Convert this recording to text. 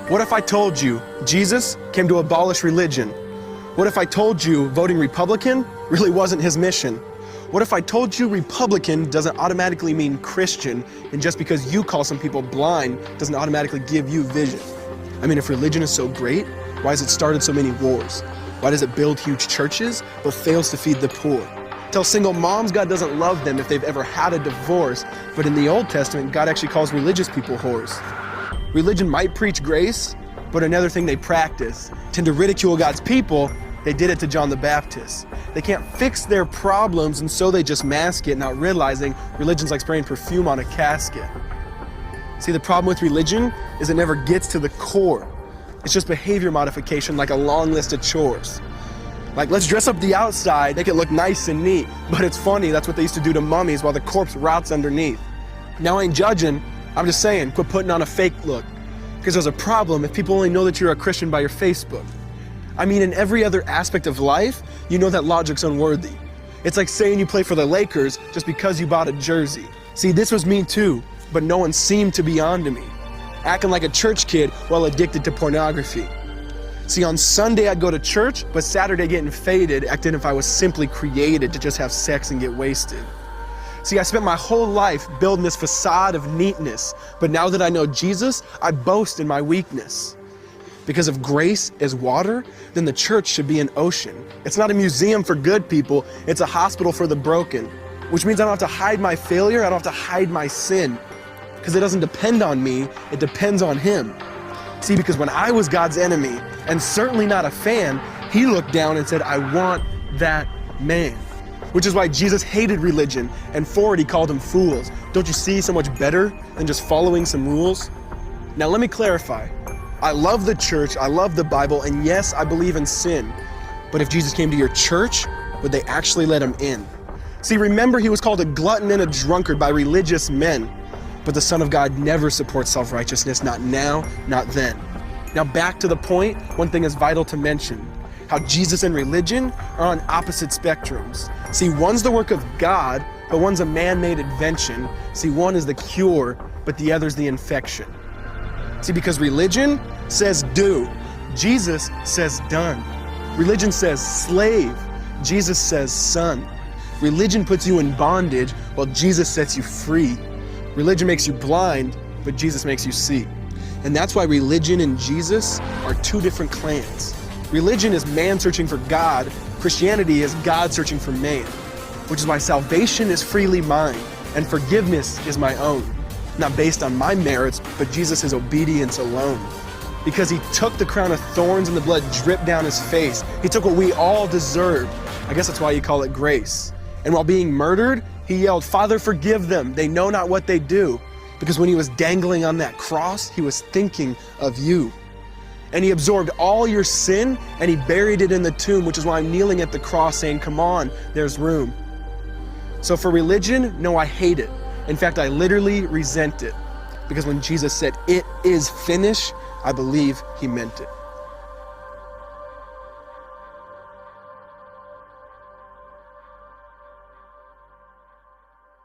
What if I told you Jesus came to abolish religion? What if I told you voting Republican really wasn't his mission? What if I told you Republican doesn't automatically mean Christian, and just because you call some people blind doesn't automatically give you vision? I mean, if religion is so great, why has it started so many wars? Why does it build huge churches but fails to feed the poor? Tell single moms God doesn't love them if they've ever had a divorce, but in the Old Testament, God actually calls religious people whores. Religion might preach grace, but another thing they practice. Tend to ridicule God's people. They did it to John the Baptist. They can't fix their problems, and so they just mask it, not realizing religion's like spraying perfume on a casket. See, the problem with religion is it never gets to the core. It's just behavior modification, like a long list of chores. Like, let's dress up the outside, make it look nice and neat. But it's funny, that's what they used to do to mummies while the corpse rots underneath. Now, I ain't judging, I'm just saying, quit putting on a fake look. Because there's a problem if people only know that you're a Christian by your Facebook. I mean, in every other aspect of life, you know that logic's unworthy. It's like saying you play for the Lakers just because you bought a jersey. See, this was me too, but no one seemed to be on to me. Acting like a church kid while addicted to pornography. See, on Sunday I'd go to church, but Saturday getting faded, acting if I was simply created to just have sex and get wasted. See, I spent my whole life building this facade of neatness, but now that I know Jesus, I boast in my weakness. Because if grace is water, then the church should be an ocean. It's not a museum for good people, it's a hospital for the broken. Which means I don't have to hide my failure, I don't have to hide my sin. Because it doesn't depend on me, it depends on Him. See, because when I was God's enemy, and certainly not a fan, He looked down and said, I want that man. Which is why Jesus hated religion, and for it He called them fools. Don't you see so much better than just following some rules? Now let me clarify. I love the church, I love the Bible, and yes, I believe in sin. But if Jesus came to your church, would they actually let Him in? See, remember He was called a glutton and a drunkard by religious men. But the Son of God never supports self-righteousness, not now, not then. Now back to the point, one thing is vital to mention. How Jesus and religion are on opposite spectrums. See, one's the work of God, but one's a man-made invention. See, one is the cure, but the other's the infection. See, because religion says do, Jesus says done. Religion says slave, Jesus says son. Religion puts you in bondage, while Jesus sets you free. Religion makes you blind, but Jesus makes you see. And that's why religion and Jesus are two different clans. Religion is man searching for God. Christianity is God searching for man. Which is why salvation is freely mine, and forgiveness is my own. Not based on my merits, but Jesus' obedience alone. Because He took the crown of thorns and the blood dripped down His face. He took what we all deserved. I guess that's why you call it grace. And while being murdered, He yelled, Father, forgive them. They know not what they do. Because when He was dangling on that cross, He was thinking of you. And He absorbed all your sin and He buried it in the tomb, which is why I'm kneeling at the cross saying, come on, there's room. So for religion, no, I hate it. In fact, I literally resent it. Because when Jesus said, it is finished, I believe He meant it.